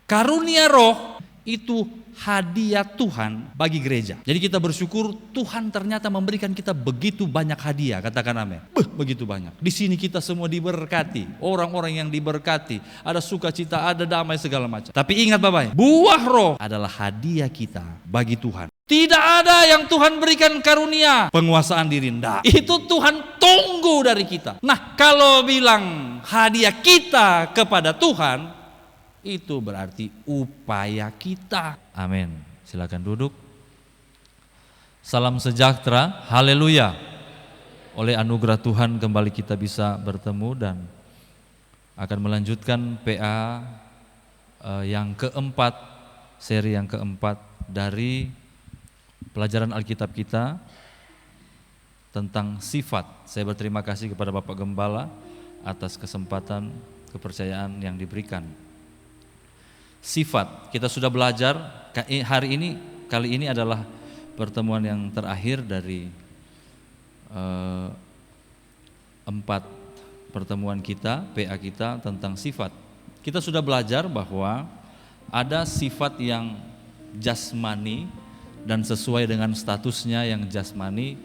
Karunia roh itu hadiah Tuhan bagi gereja. Jadi kita bersyukur Tuhan ternyata memberikan kita begitu banyak hadiah, katakan amin. Begitu banyak. Di sini kita semua diberkati, orang-orang yang diberkati, ada sukacita, ada damai segala macam. Tapi ingat Bapak, buah roh adalah hadiah kita bagi Tuhan. Tidak ada yang Tuhan berikan karunia penguasaan diri, enggak. Itu Tuhan tunggu dari kita. Nah, kalau bilang hadiah kita kepada Tuhan, itu berarti upaya kita. Amin. Silakan duduk. Salam sejahtera. Haleluya. Oleh anugerah Tuhan kembali kita bisa bertemu dan akan melanjutkan PA yang keempat, seri yang keempat dari pelajaran Alkitab kita tentang sifat. Saya berterima kasih kepada Bapak Gembala atas kesempatan kepercayaan yang diberikan. Sifat, kita sudah belajar kali ini adalah pertemuan yang terakhir dari 4 pertemuan kita, PA kita tentang sifat. Kita sudah belajar bahwa ada sifat yang jasmani dan sesuai dengan statusnya yang jasmani,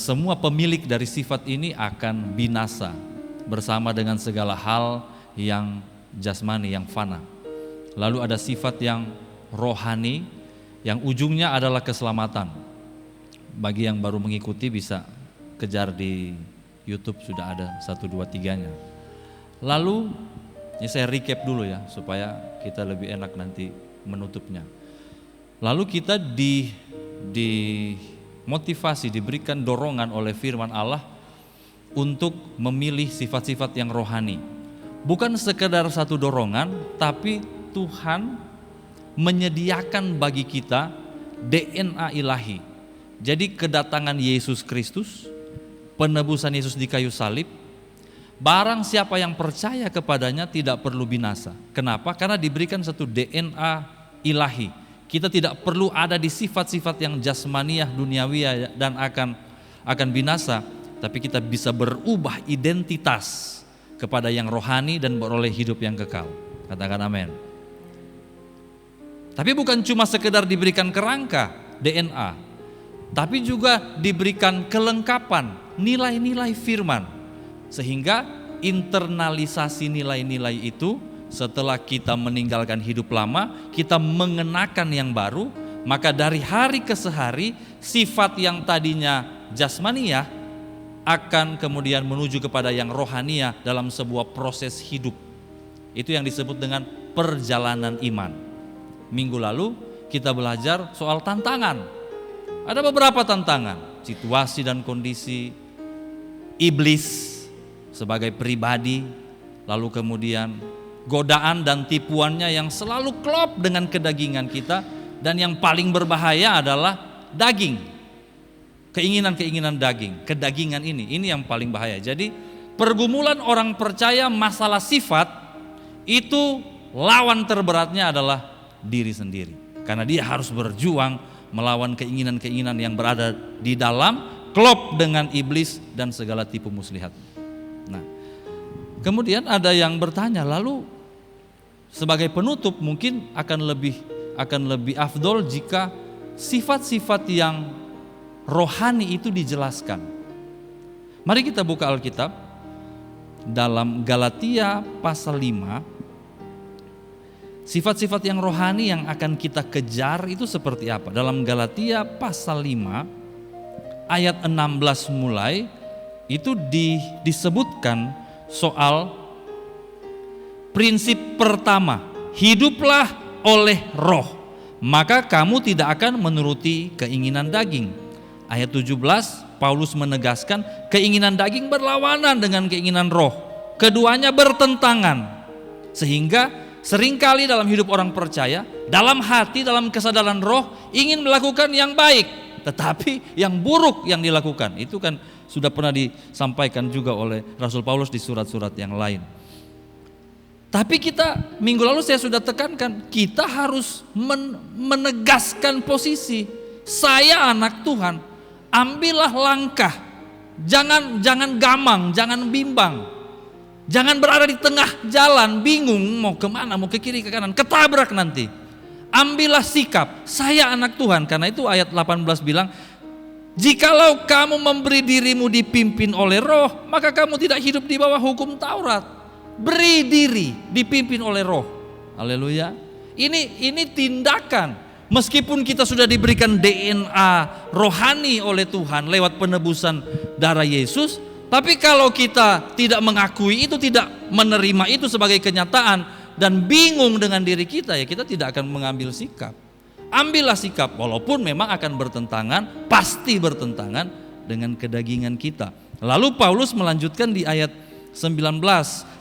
semua pemilik dari sifat ini akan binasa bersama dengan segala hal yang jasmani, yang fana. Lalu ada sifat yang rohani, yang ujungnya adalah keselamatan. Bagi yang baru mengikuti bisa kejar di YouTube, sudah ada 1, 2, 3-nya. Lalu ini saya recap dulu ya, supaya kita lebih enak nanti menutupnya. Lalu kita dimotivasi, diberikan dorongan oleh firman Allah untuk memilih sifat-sifat yang rohani. Bukan sekedar satu dorongan, tapi Tuhan menyediakan bagi kita DNA ilahi. Jadi kedatangan Yesus Kristus, penebusan Yesus di kayu salib, barang siapa yang percaya kepadanya tidak perlu binasa. Kenapa? Karena diberikan satu DNA ilahi. Kita tidak perlu ada di sifat-sifat yang jasmaniah, duniawiah dan akan binasa, tapi kita bisa berubah identitas kepada yang rohani dan beroleh hidup yang kekal. Katakan amin. Tapi bukan cuma sekedar diberikan kerangka DNA, tapi juga diberikan kelengkapan nilai-nilai firman, sehingga internalisasi nilai-nilai itu setelah kita meninggalkan hidup lama, kita mengenakan yang baru, maka dari hari ke hari sifat yang tadinya jasmaniah akan kemudian menuju kepada yang rohania dalam sebuah proses hidup. Itu yang disebut dengan perjalanan iman. Minggu lalu kita belajar soal tantangan. Ada beberapa tantangan, situasi dan kondisi, iblis sebagai pribadi, lalu kemudian godaan dan tipuannya yang selalu klop dengan kedagingan kita, dan yang paling berbahaya adalah daging. Keinginan-keinginan daging, kedagingan ini yang paling bahaya. Jadi pergumulan orang percaya masalah sifat itu lawan terberatnya adalah diri sendiri. Karena dia harus berjuang melawan keinginan-keinginan yang berada di dalam, klop dengan iblis dan segala tipu muslihat. Nah, kemudian ada yang bertanya, lalu sebagai penutup mungkin akan lebih afdol jika sifat-sifat yang rohani itu dijelaskan. Mari kita buka Alkitab dalam Galatia pasal 5. Sifat-sifat yang rohani yang akan kita kejar itu seperti apa? Dalam Galatia pasal 5 ayat 16 mulai itu disebutkan soal prinsip pertama, hiduplah oleh roh, maka kamu tidak akan menuruti keinginan daging. Ayat 17, Paulus menegaskan keinginan daging berlawanan dengan keinginan roh. Keduanya bertentangan. Sehingga seringkali dalam hidup orang percaya, dalam hati, dalam kesadaran roh ingin melakukan yang baik, tetapi yang buruk yang dilakukan. Itu kan sudah pernah disampaikan juga oleh Rasul Paulus di surat-surat yang lain. Tapi kita, minggu lalu saya sudah tekankan, kita harus menegaskan posisi. Saya anak Tuhan. Ambillah langkah, jangan gamang, jangan bimbang. Jangan berada di tengah jalan, bingung mau kemana, mau ke kiri, ke kanan, ketabrak nanti. Ambillah sikap, saya anak Tuhan. Karena itu ayat 18 bilang, jikalau kamu memberi dirimu dipimpin oleh roh, maka kamu tidak hidup di bawah hukum Taurat. Beri diri dipimpin oleh roh. Haleluya. Ini tindakan. Meskipun kita sudah diberikan DNA rohani oleh Tuhan lewat penebusan darah Yesus, tapi kalau kita tidak mengakui itu, tidak menerima itu sebagai kenyataan dan bingung dengan diri kita, ya kita tidak akan mengambil sikap. Ambillah sikap, walaupun memang akan bertentangan, pasti bertentangan dengan kedagingan kita. Lalu Paulus melanjutkan di ayat 19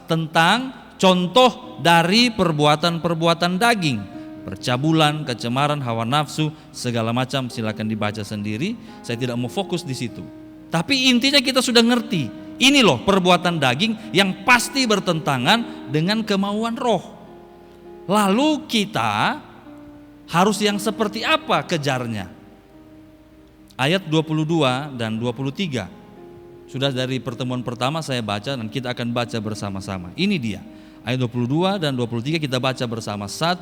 tentang contoh dari perbuatan-perbuatan daging. Percabulan, kecemaran, hawa nafsu, segala macam, silakan dibaca sendiri. Saya tidak mau fokus di situ. Tapi intinya kita sudah ngerti, ini loh perbuatan daging yang pasti bertentangan dengan kemauan roh. Lalu kita harus yang seperti apa kejarnya? Ayat 22 dan 23. Sudah dari pertemuan pertama saya baca dan kita akan baca bersama-sama. Ini dia, ayat 22 dan 23 kita baca bersama. 1,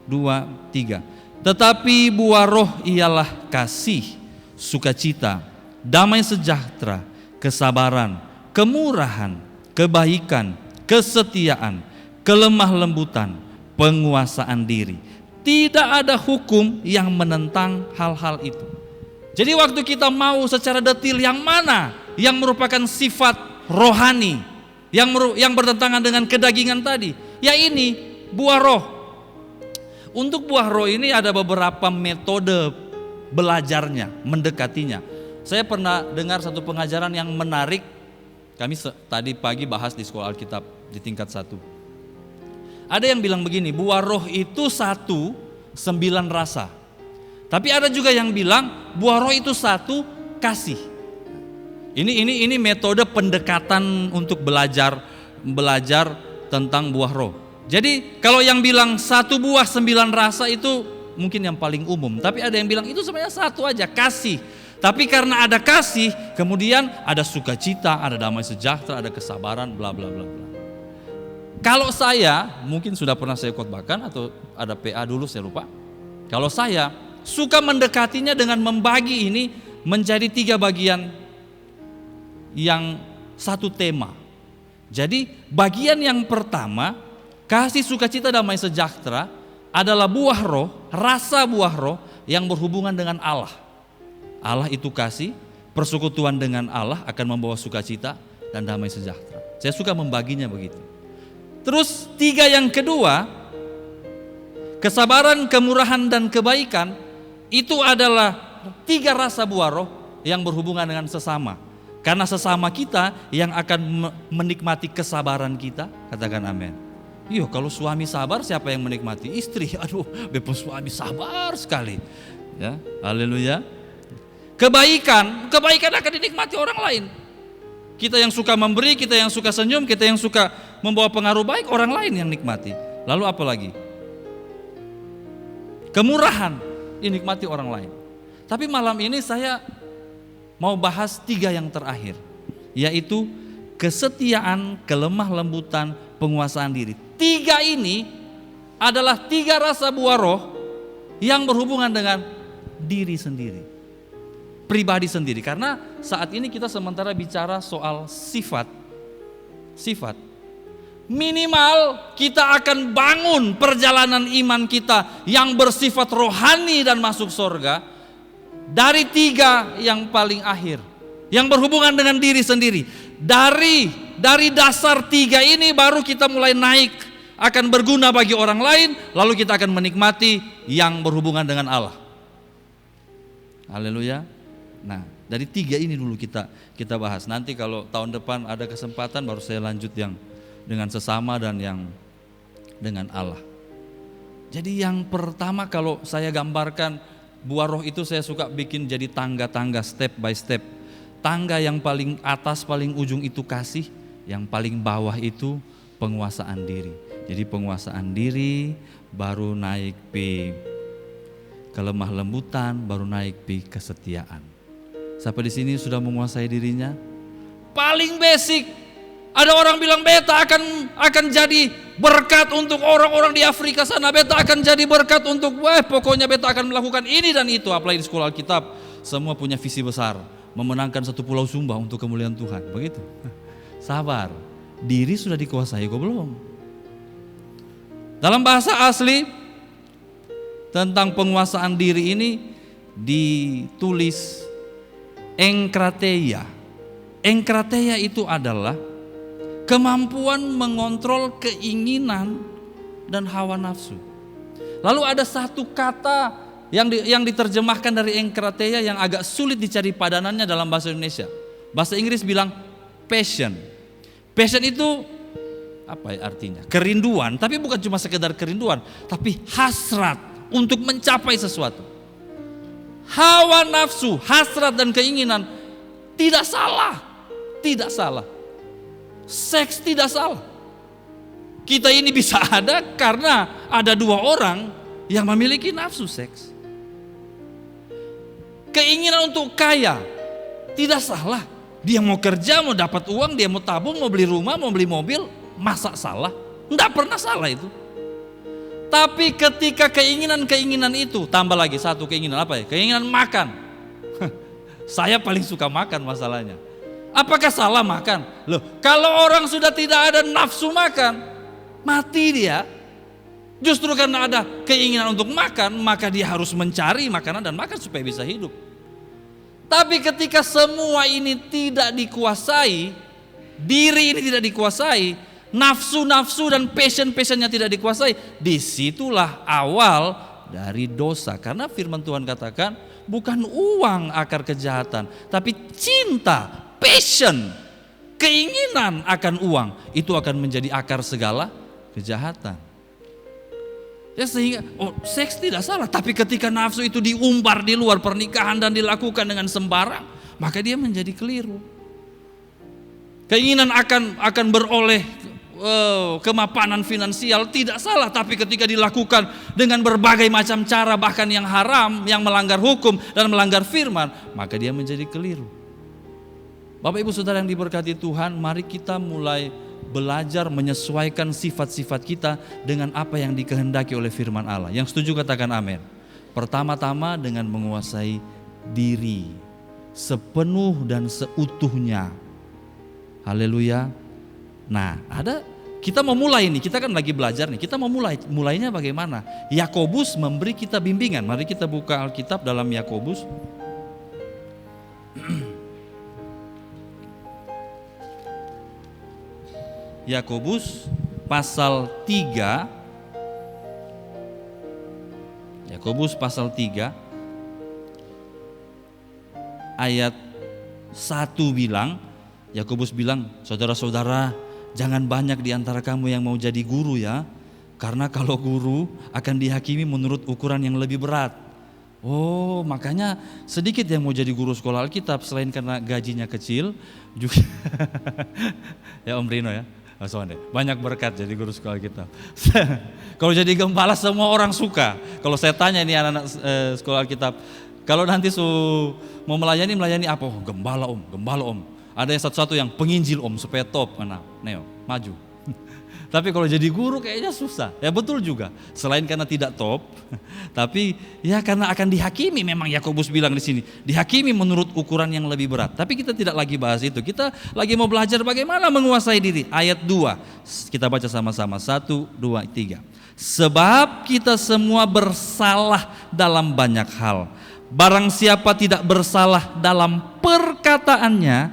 2, 3. Tetapi buah roh ialah kasih, sukacita, damai sejahtera, kesabaran, kemurahan, kebaikan, kesetiaan, kelemah lembutan, penguasaan diri. Tidak ada hukum yang menentang hal-hal itu. Jadi waktu kita mau secara detil yang mana yang merupakan sifat rohani, yang bertentangan dengan kedagingan tadi, ya ini buah roh. Untuk buah roh ini ada beberapa metode belajarnya, mendekatinya. Saya pernah dengar satu pengajaran yang menarik. Kami tadi pagi bahas di sekolah Alkitab di tingkat 1. Ada yang bilang begini, buah roh itu 9 rasa. Tapi ada juga yang bilang buah roh itu 1 kasih. Ini metode pendekatan untuk belajar tentang buah roh. Jadi kalau yang bilang 1 buah 9 rasa itu mungkin yang paling umum. Tapi ada yang bilang itu sebenarnya 1 aja, kasih. Tapi karena ada kasih, kemudian ada sukacita, ada damai sejahtera, ada kesabaran, bla bla bla bla. Kalau saya, mungkin sudah pernah saya khotbahkan atau ada PA dulu saya lupa. Kalau saya suka mendekatinya dengan membagi ini menjadi 3 bagian yang satu tema. Jadi bagian yang pertama, kasih, sukacita, damai sejahtera adalah buah roh, rasa buah roh yang berhubungan dengan Allah. Allah itu kasih, persekutuan dengan Allah akan membawa sukacita dan damai sejahtera. Saya suka membaginya begitu. Terus 3 yang kedua, kesabaran, kemurahan dan kebaikan, itu adalah 3 rasa buah roh yang berhubungan dengan sesama. Karena sesama kita yang akan menikmati kesabaran kita, katakan amin. Iya, kalau suami sabar siapa yang menikmati? Istri. Aduh, bepos suami sabar sekali. Ya, haleluya. Kebaikan akan dinikmati orang lain. Kita yang suka memberi, kita yang suka senyum, kita yang suka membawa pengaruh baik, orang lain yang nikmati. Lalu apa lagi? Kemurahan dinikmati orang lain. Tapi malam ini saya mau bahas 3 yang terakhir, yaitu kesetiaan, kelemah lembutan, penguasaan diri. 3 ini adalah 3 rasa buah roh yang berhubungan dengan diri sendiri, pribadi sendiri. Karena saat ini kita sementara bicara soal sifat. Minimal kita akan bangun perjalanan iman kita yang bersifat rohani dan masuk surga dari 3 yang paling akhir, yang berhubungan dengan diri sendiri. Dari dasar 3 ini baru kita mulai naik, akan berguna bagi orang lain, lalu kita akan menikmati yang berhubungan dengan Allah. Haleluya. Nah, dari 3 ini dulu kita bahas. Nanti kalau tahun depan ada kesempatan baru saya lanjut yang dengan sesama dan yang dengan Allah. Jadi yang pertama kalau saya gambarkan buah roh itu, saya suka bikin jadi tangga-tangga, step by step. Tangga yang paling atas, paling ujung itu kasih, yang paling bawah itu penguasaan diri. Jadi penguasaan diri baru naik P kelemah lembutan, baru naik P kesetiaan. Siapa di sini sudah menguasai dirinya? Paling basic Ada orang bilang beta akan jadi berkat untuk orang-orang di Afrika sana. Beta akan jadi berkat untuk, pokoknya beta akan melakukan ini dan itu. Apalagi di sekolah Alkitab, semua punya visi besar, memenangkan satu pulau Sumba untuk kemuliaan Tuhan. Begitu. Sabar, diri sudah dikuasai kok belum? Dalam bahasa asli tentang penguasaan diri ini ditulis enkrateia. Enkrateia itu adalah kemampuan mengontrol keinginan dan hawa nafsu. Lalu ada satu kata yang diterjemahkan dari enkrateia yang agak sulit dicari padanannya dalam bahasa Indonesia. Bahasa Inggris bilang passion. Passion itu apa ya artinya? Kerinduan, tapi bukan cuma sekedar kerinduan, tapi hasrat untuk mencapai sesuatu. Hawa nafsu, hasrat dan keinginan tidak salah. Tidak salah. Seks tidak salah. Kita ini bisa ada karena ada dua orang yang memiliki nafsu seks. Keinginan untuk kaya tidak salah. Dia mau kerja, mau dapat uang, dia mau tabung, mau beli rumah, mau beli mobil, masa salah? Tidak pernah salah itu. Tapi ketika keinginan itu, tambah lagi satu keinginan apa ya? Keinginan makan. Saya paling suka makan masalahnya. Apakah salah makan? Loh, kalau orang sudah tidak ada nafsu makan, mati dia. Justru karena ada keinginan untuk makan, maka dia harus mencari makanan dan makan supaya bisa hidup. Tapi ketika semua ini tidak dikuasai, diri ini tidak dikuasai, nafsu-nafsu dan passion-passionnya tidak dikuasai, disitulah awal dari dosa. Karena firman Tuhan katakan, bukan uang akar kejahatan, tapi cinta, passion, keinginan akan uang, itu akan menjadi akar segala kejahatan. Ya sehingga seks tidak salah, tapi ketika nafsu itu diumbar di luar pernikahan dan dilakukan dengan sembarang, maka dia menjadi keliru. Keinginan akan beroleh kemapanan finansial tidak salah, tapi ketika dilakukan dengan berbagai macam cara, bahkan yang haram, yang melanggar hukum dan melanggar firman, maka dia menjadi keliru. Bapak Ibu Saudara yang diberkati Tuhan, mari kita mulai belajar menyesuaikan sifat-sifat kita dengan apa yang dikehendaki oleh firman Allah. Yang setuju katakan amin. Pertama-tama dengan menguasai diri sepenuh dan seutuhnya. Haleluya. Nah, kita mau mulai nih, kita kan lagi belajar nih. Kita mau mulainya bagaimana? Yakobus memberi kita bimbingan. Mari kita buka Alkitab dalam Yakobus. Yakobus pasal 3. Yakobus pasal 3 ayat 1 bilang, Yakobus bilang, saudara-saudara, jangan banyak di antara kamu yang mau jadi guru ya, karena kalau guru akan dihakimi menurut ukuran yang lebih berat. Oh, makanya sedikit yang mau jadi guru sekolah Alkitab, selain karena gajinya kecil juga. Ya Om Rino ya, banyak berkat jadi guru sekolah Alkitab. Kalau jadi gembala semua orang suka. Kalau saya tanya ini anak-anak sekolah Alkitab, kalau nanti mau melayani apa? Oh, gembala om. Ada yang satu-satu yang penginjil om supaya top, Neo maju. Tapi kalau jadi guru kayaknya susah. Ya betul juga. Selain karena tidak top, tapi ya karena akan dihakimi. Memang Yakobus bilang di sini, dihakimi menurut ukuran yang lebih berat. Tapi kita tidak lagi bahas itu. Kita lagi mau belajar bagaimana menguasai diri. Ayat 2. Kita baca sama-sama. 1, 2, 3. Sebab kita semua bersalah dalam banyak hal. Barang siapa tidak bersalah dalam perkataannya,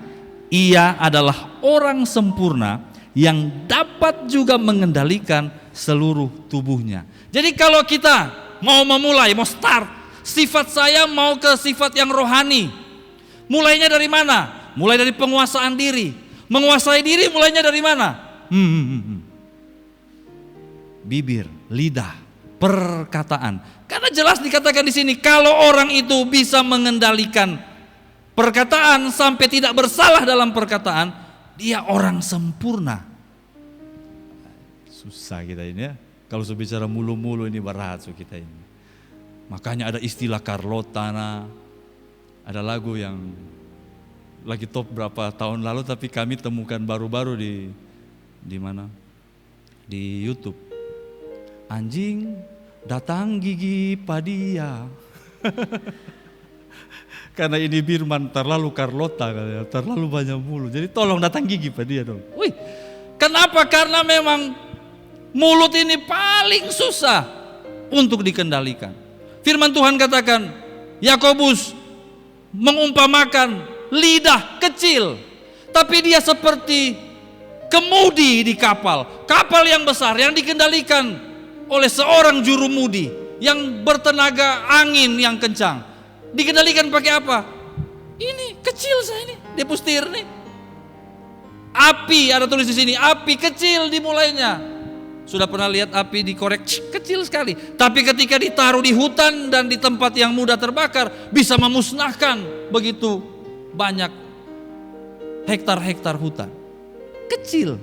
ia adalah orang sempurna yang dapat juga mengendalikan seluruh tubuhnya. Jadi kalau kita mau memulai, mau start, sifat saya mau ke sifat yang rohani. Mulainya dari mana? Mulai dari penguasaan diri. Menguasai diri mulainya dari mana? Bibir, lidah, perkataan. Karena jelas dikatakan di sini, kalau orang itu bisa mengendalikan perkataan sampai tidak bersalah dalam perkataan, dia orang sempurna. Susah kita ini ya. Kalau bicara mulu-mulu ini berat kita ini. Makanya ada istilah Carlota, ada lagu yang lagi top berapa tahun lalu, tapi kami temukan baru-baru di mana? Di YouTube. Anjing datang gigi padia. Karena ini Birman terlalu Carlota, terlalu banyak mulut. Jadi tolong datang gigi padia dong. Wih, kenapa? Karena memang mulut ini paling susah untuk dikendalikan. Firman Tuhan katakan, Yakobus mengumpamakan lidah kecil, tapi dia seperti kemudi di kapal. Kapal yang besar yang dikendalikan oleh seorang jurumudi yang bertenaga angin yang kencang. Dikendalikan pakai apa? Ini kecil saya ini, depustir nih. Api, ada tulis di sini, api kecil dimulainya. Sudah pernah lihat api dikorek? Kecil sekali. Tapi ketika ditaruh di hutan dan di tempat yang mudah terbakar, bisa memusnahkan begitu banyak hektar-hektar hutan. Kecil.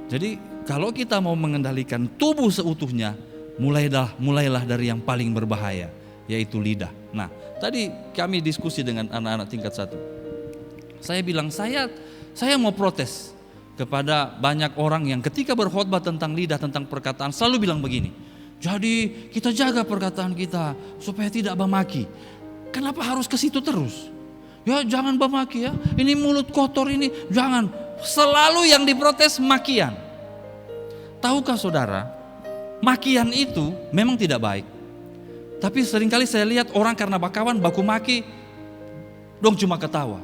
Jadi kalau kita mau mengendalikan tubuh seutuhnya, mulailah dari yang paling berbahaya, yaitu lidah. Nah, tadi kami diskusi dengan anak-anak tingkat 1. Saya bilang, saya mau protes kepada banyak orang yang ketika berkhotbah tentang lidah, tentang perkataan, selalu bilang begini. Jadi kita jaga perkataan kita supaya tidak bamaki. Kenapa harus ke situ terus? Ya jangan bamaki ya, ini mulut kotor ini, jangan. Selalu yang diprotes makian. Tahukah saudara, makian itu memang tidak baik. Tapi seringkali saya lihat orang karena bakawan baku maki, dong cuma ketawa.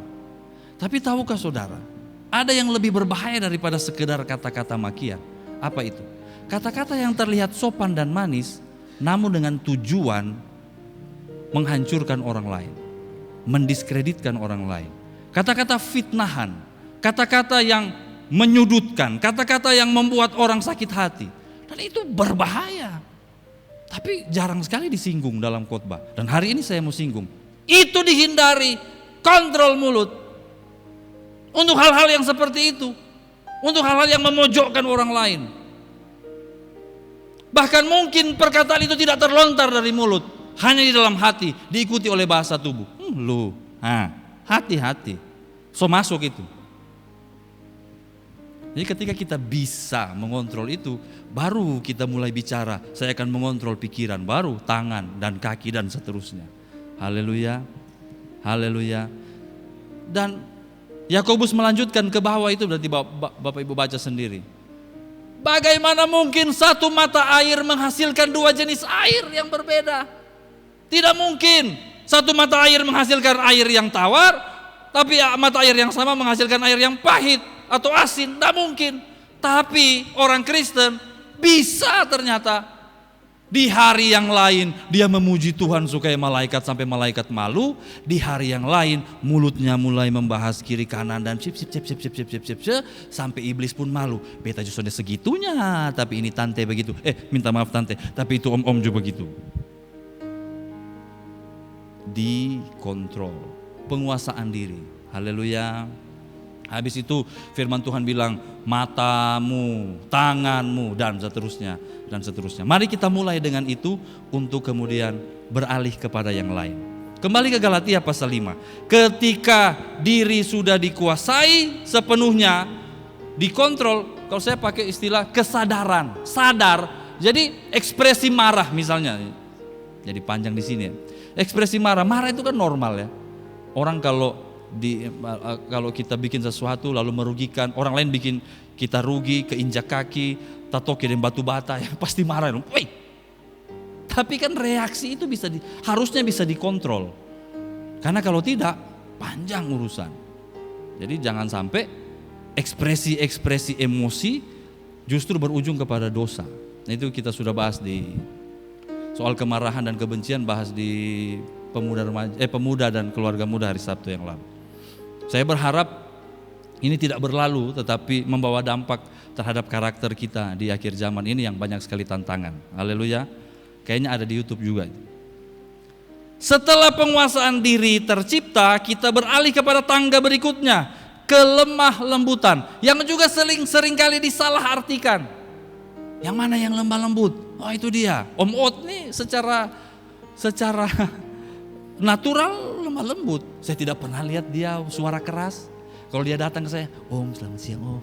Tapi tahukah saudara, ada yang lebih berbahaya daripada sekedar kata-kata makian. Apa itu? Kata-kata yang terlihat sopan dan manis, namun dengan tujuan menghancurkan orang lain, mendiskreditkan orang lain. Kata-kata fitnahan, kata-kata yang menyudutkan, kata-kata yang membuat orang sakit hati. Dan itu berbahaya. Tapi jarang sekali disinggung dalam khotbah. Dan hari ini saya mau singgung. Itu dihindari, kontrol mulut. Untuk hal-hal yang seperti itu. Untuk hal-hal yang memojokkan orang lain. Bahkan mungkin perkataan itu tidak terlontar dari mulut. Hanya di dalam hati, diikuti oleh bahasa tubuh. Hati-hati. So masuk itu. Jadi ketika kita bisa mengontrol itu, baru kita mulai bicara, saya akan mengontrol pikiran, baru tangan dan kaki dan seterusnya. Haleluya, haleluya. Dan Yakobus melanjutkan ke bawah itu, berarti Bapak Ibu baca sendiri. Bagaimana mungkin satu mata air menghasilkan dua jenis air yang berbeda? Tidak mungkin satu mata air menghasilkan air yang tawar, tapi mata air yang sama menghasilkan air yang pahit atau asin, tidak mungkin. Tapi orang Kristen bisa ternyata di hari yang lain dia memuji Tuhan supaya malaikat sampai malaikat malu. Di hari yang lain mulutnya mulai membahas kiri kanan dan sip sampai iblis pun malu. Beta justru segitunya, tapi ini tante begitu. Minta maaf tante, tapi itu om juga begitu. Dikontrol, penguasaan diri. Haleluya. Habis itu firman Tuhan bilang matamu, tanganmu dan seterusnya dan seterusnya. Mari kita mulai dengan itu untuk kemudian beralih kepada yang lain. Kembali ke Galatia pasal 5. Ketika diri sudah dikuasai sepenuhnya, dikontrol, kalau saya pakai istilah kesadaran, sadar. Jadi ekspresi marah misalnya. Jadi panjang di sini ya. Ekspresi marah itu kan normal ya. Orang kalau kita bikin sesuatu lalu merugikan, orang lain bikin kita rugi, keinjak kaki, tato kirim batu bata, ya pasti marah. Woi. Tapi kan reaksi itu harusnya bisa dikontrol. Karena kalau tidak, panjang urusan. Jadi jangan sampai ekspresi-ekspresi emosi justru berujung kepada dosa. Nah, itu kita sudah bahas di soal kemarahan dan kebencian, bahas di pemuda dan keluarga muda hari Sabtu yang lalu. Saya berharap ini tidak berlalu, tetapi membawa dampak terhadap karakter kita di akhir zaman ini yang banyak sekali tantangan. Haleluya. Kayaknya ada di YouTube juga. Setelah penguasaan diri tercipta, kita beralih kepada tangga berikutnya, kelemah lembutan, yang juga seringkali disalah artikan. Yang mana yang lemah lembut? Oh itu dia. Om Ot nih secara natural lemah lembut. Saya tidak pernah lihat dia suara keras. Kalau dia datang ke saya, Om selamat siang Om,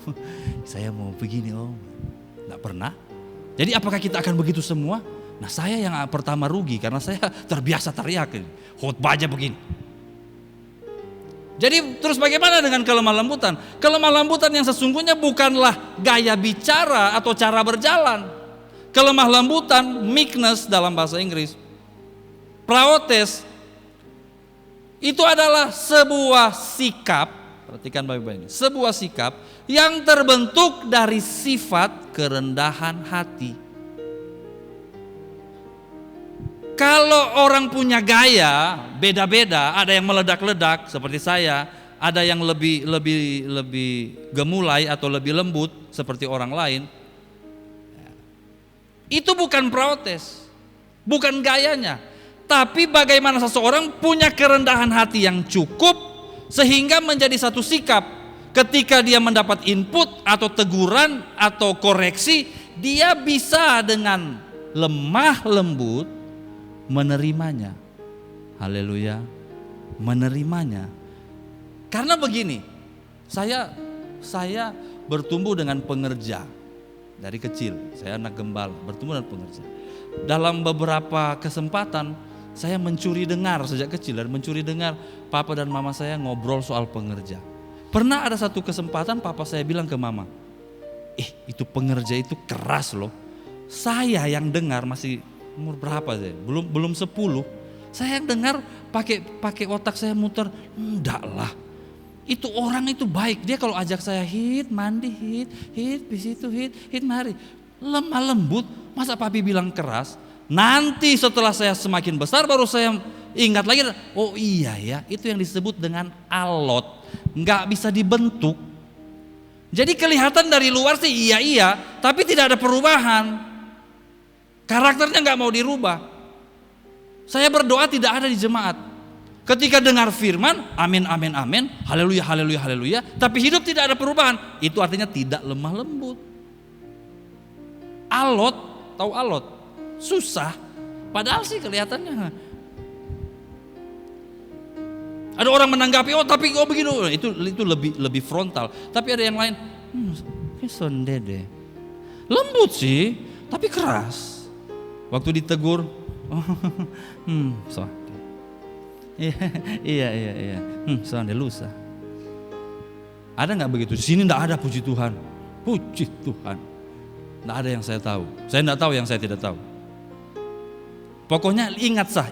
saya mau begini Om. Tidak pernah. Jadi apakah kita akan begitu semua? Nah saya yang pertama rugi karena saya terbiasa teriak. Khotbahnya begini. Jadi terus bagaimana dengan kelemah lembutan? Kelemah lembutan yang sesungguhnya bukanlah gaya bicara atau cara berjalan. Kelemah lembutan, meekness dalam bahasa Inggris, praotes, itu adalah sebuah sikap. Perhatikan baik-baik ini, sebuah sikap yang terbentuk dari sifat kerendahan hati. Kalau orang punya gaya beda-beda, ada yang meledak-ledak seperti saya, ada yang lebih gemulai atau lebih lembut seperti orang lain. Itu bukan protes, bukan gayanya, tapi bagaimana seseorang punya kerendahan hati yang cukup sehingga menjadi satu sikap. Ketika dia mendapat input atau teguran atau koreksi, dia bisa dengan lemah lembut menerimanya. Haleluya, menerimanya. Karena begini, saya bertumbuh dengan pengerja dari kecil. Saya anak gembala, bertumbuh dengan pengerja. Dalam beberapa kesempatan saya mencuri dengar sejak kecil, dan mencuri dengar papa dan mama saya ngobrol soal pengerja. Pernah ada satu kesempatan papa saya bilang ke mama, itu pengerja itu keras loh. Saya yang dengar masih umur berapa saya? Belum 10. Saya yang dengar pakai otak saya muter, enggak lah. Itu orang itu baik, dia kalau ajak saya mandi, bis itu mari. Lemah lembut, masa papi bilang keras? Nanti setelah saya semakin besar baru saya ingat lagi, oh iya ya, itu yang disebut dengan alot, nggak bisa dibentuk. Jadi kelihatan dari luar sih iya, tapi tidak ada perubahan. Karakternya nggak mau dirubah. Saya berdoa tidak ada di jemaat. Ketika dengar firman, amin, haleluya, tapi hidup tidak ada perubahan. Itu artinya tidak lemah lembut. Alot, tahu alot? Susah, padahal sih kelihatannya. Ada orang menanggapi, tapi begini, itu lebih frontal. Tapi ada yang lain, sonde deh, lembut sih, tapi keras. Waktu ditegur, sonde, iya, sonde lusa. Ada nggak begitu? Di sini nggak ada, puji Tuhan, nggak ada yang saya tahu. Saya nggak tahu yang saya tidak tahu. Pokoknya ingat sah.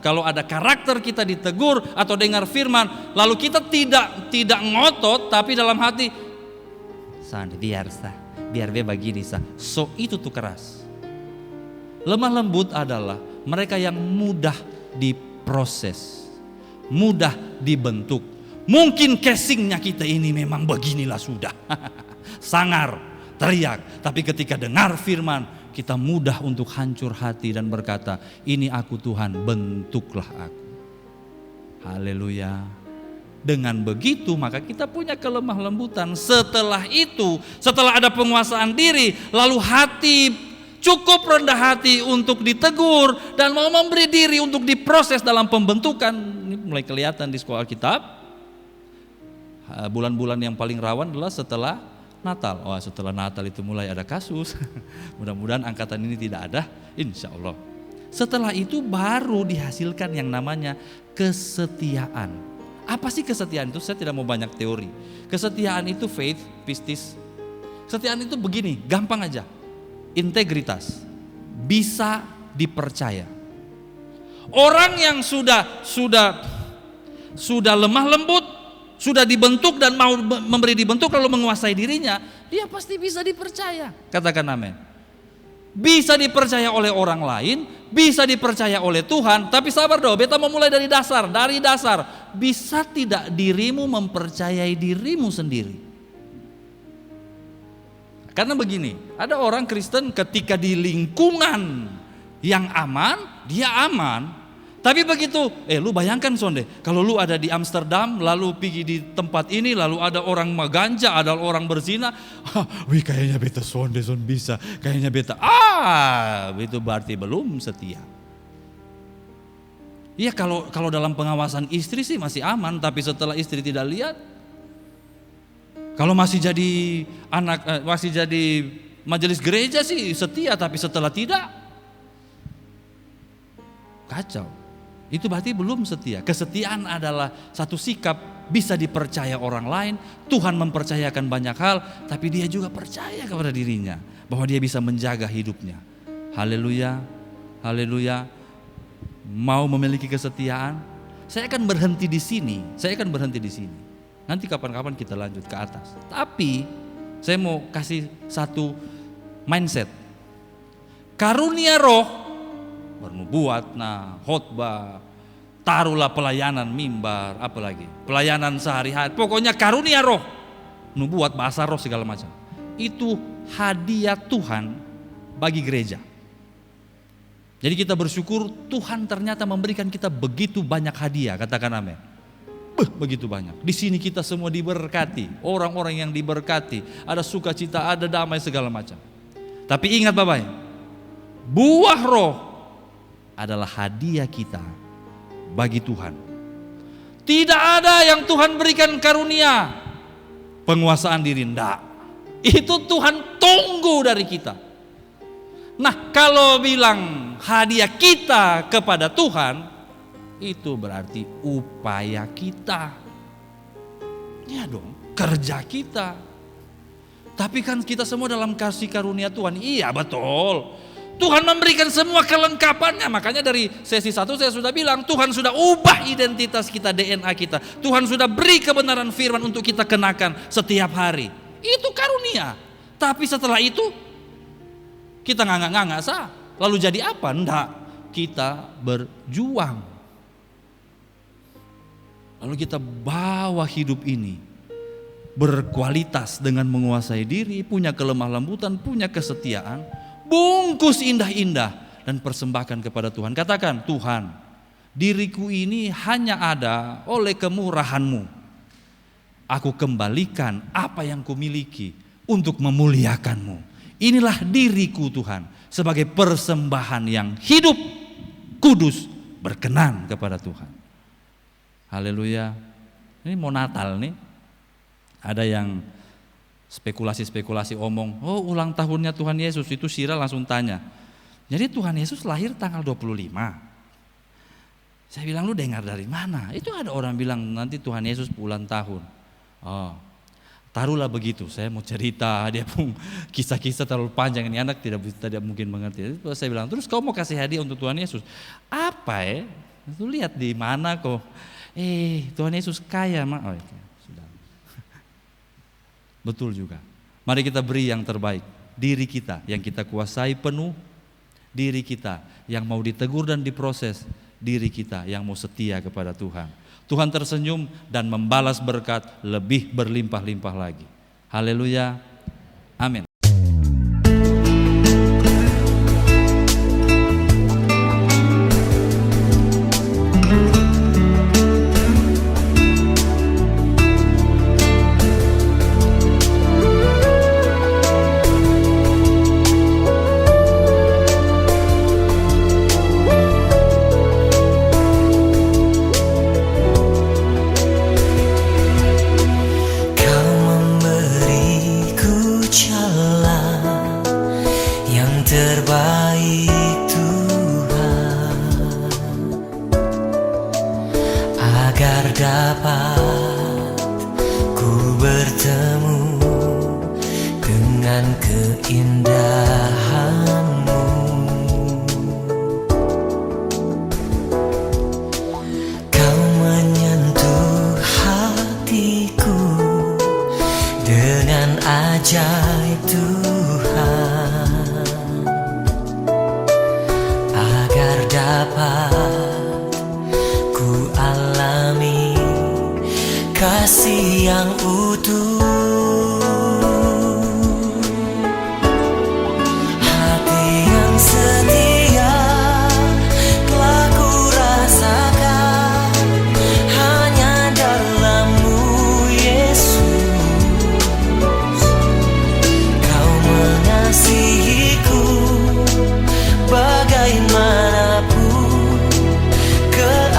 Kalau ada karakter kita ditegur atau dengar firman, lalu kita tidak ngotot, tapi dalam hati, biar dia begini sah. So itu tuh keras. Lemah lembut adalah mereka yang mudah diproses, mudah dibentuk. Mungkin casingnya kita ini memang beginilah sudah, sangar, teriak. Tapi ketika dengar firman, kita mudah untuk hancur hati dan berkata, ini aku Tuhan, bentuklah aku. Haleluya. Dengan begitu maka kita punya kelemah lembutan. Setelah itu, setelah ada penguasaan diri, lalu hati cukup rendah hati untuk ditegur dan mau memberi diri untuk diproses dalam pembentukan. Ini mulai kelihatan di sekolah Alkitab. Bulan-bulan yang paling rawan adalah setelah Natal. Setelah Natal itu mulai ada kasus. Mudah-mudahan angkatan ini tidak ada, insya Allah. Setelah itu baru dihasilkan yang namanya kesetiaan. Apa sih kesetiaan itu? Saya tidak mau banyak teori. Kesetiaan itu faith, pistis. Kesetiaan itu begini, gampang aja. Integritas, bisa dipercaya. Orang yang sudah lemah lembut, sudah dibentuk dan mau memberi dibentuk lalu menguasai dirinya, dia pasti bisa dipercaya. Katakan amin. Bisa dipercaya oleh orang lain, bisa dipercaya oleh Tuhan. Tapi sabar dong, beta mau mulai dari dasar. Bisa tidak dirimu mempercayai dirimu sendiri? Karena begini, ada orang Kristen ketika di lingkungan yang aman, dia aman. Tapi begitu, lu bayangkan sonde, kalau lu ada di Amsterdam, lalu pergi di tempat ini, lalu ada orang maganja, ada orang berzina, kayaknya beta sonde bisa, kayaknya beta, itu berarti belum setia. Iya, kalau dalam pengawasan istri sih masih aman, tapi setelah istri tidak lihat, kalau masih jadi masih jadi majelis gereja sih setia, tapi setelah tidak, kacau. Itu berarti belum setia. Kesetiaan adalah satu sikap bisa dipercaya orang lain. Tuhan mempercayakan banyak hal, tapi dia juga percaya kepada dirinya bahwa dia bisa menjaga hidupnya. Haleluya, haleluya. Mau memiliki kesetiaan? Saya akan berhenti di sini. Nanti kapan-kapan kita lanjut ke atas. Tapi saya mau kasih satu mindset. Karunia roh, bernubuat, khotbah, taruhlah pelayanan mimbar, apalagi pelayanan sehari-hari. Pokoknya karunia roh, nubuat, bahasa roh, segala macam. Itu hadiah Tuhan bagi gereja. Jadi kita bersyukur Tuhan ternyata memberikan kita begitu banyak hadiah, katakan amin. Begitu banyak. Di sini kita semua diberkati, orang-orang yang diberkati, ada sukacita, ada damai, segala macam. Tapi ingat Bapak, buah roh adalah hadiah kita bagi Tuhan. Tidak ada yang Tuhan berikan karunia penguasaan diri, enggak. Itu Tuhan tunggu dari kita. Nah, kalau bilang hadiah kita kepada Tuhan, itu berarti upaya kita. Ya dong, kerja kita. Tapi kan kita semua dalam kasih karunia Tuhan. Iya betul. Tuhan memberikan semua kelengkapannya. Makanya dari sesi 1 saya sudah bilang, Tuhan sudah ubah identitas kita, DNA kita. Tuhan sudah beri kebenaran firman untuk kita kenakan setiap hari. Itu karunia. Tapi setelah itu kita ngangak-ngangak sah. Lalu jadi apa? Enggak. Kita berjuang. Lalu kita bawa hidup ini berkualitas dengan menguasai diri, punya kelemah lembutan, punya kesetiaan, bungkus indah-indah dan persembahkan kepada Tuhan. Katakan, Tuhan, diriku ini hanya ada oleh kemurahan-Mu. Aku kembalikan apa yang kumiliki untuk memuliakan-Mu. Inilah diriku Tuhan, sebagai persembahan yang hidup, kudus, berkenan kepada Tuhan. Haleluya. Ini mau Natal nih. Ada yang spekulasi-spekulasi omong, oh ulang tahunnya Tuhan Yesus, itu Syira langsung tanya. Jadi Tuhan Yesus lahir tanggal 25. Saya bilang, lu dengar dari mana? Itu ada orang bilang nanti Tuhan Yesus ulang tahun. Oh, taruhlah begitu, saya mau cerita, dia pun kisah-kisah terlalu panjang, ini anak tidak mungkin mengerti. Jadi saya bilang, terus kau mau kasih hadiah untuk Tuhan Yesus? Apa ya? Itu lihat di mana kok. Tuhan Yesus kaya, oh, sudah. Betul juga. Mari kita beri yang terbaik. Diri kita yang kita kuasai penuh, diri kita yang mau ditegur dan diproses, diri kita yang mau setia kepada Tuhan. Tuhan tersenyum dan membalas berkat lebih berlimpah-limpah lagi. Haleluya. Amin. Kasih yang utuh, hati yang setia telah ku rasakan hanya dalam-Mu Yesus. Kau mengasihiku bagaimanapun keadaanku.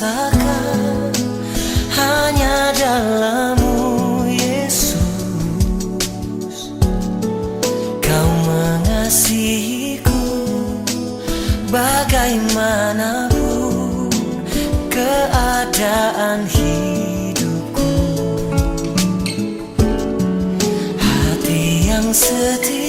rasakan hanya dalam-Mu, Yesus. Kau mengasihiku bagaimanapun keadaan hidupku. Hati yang setia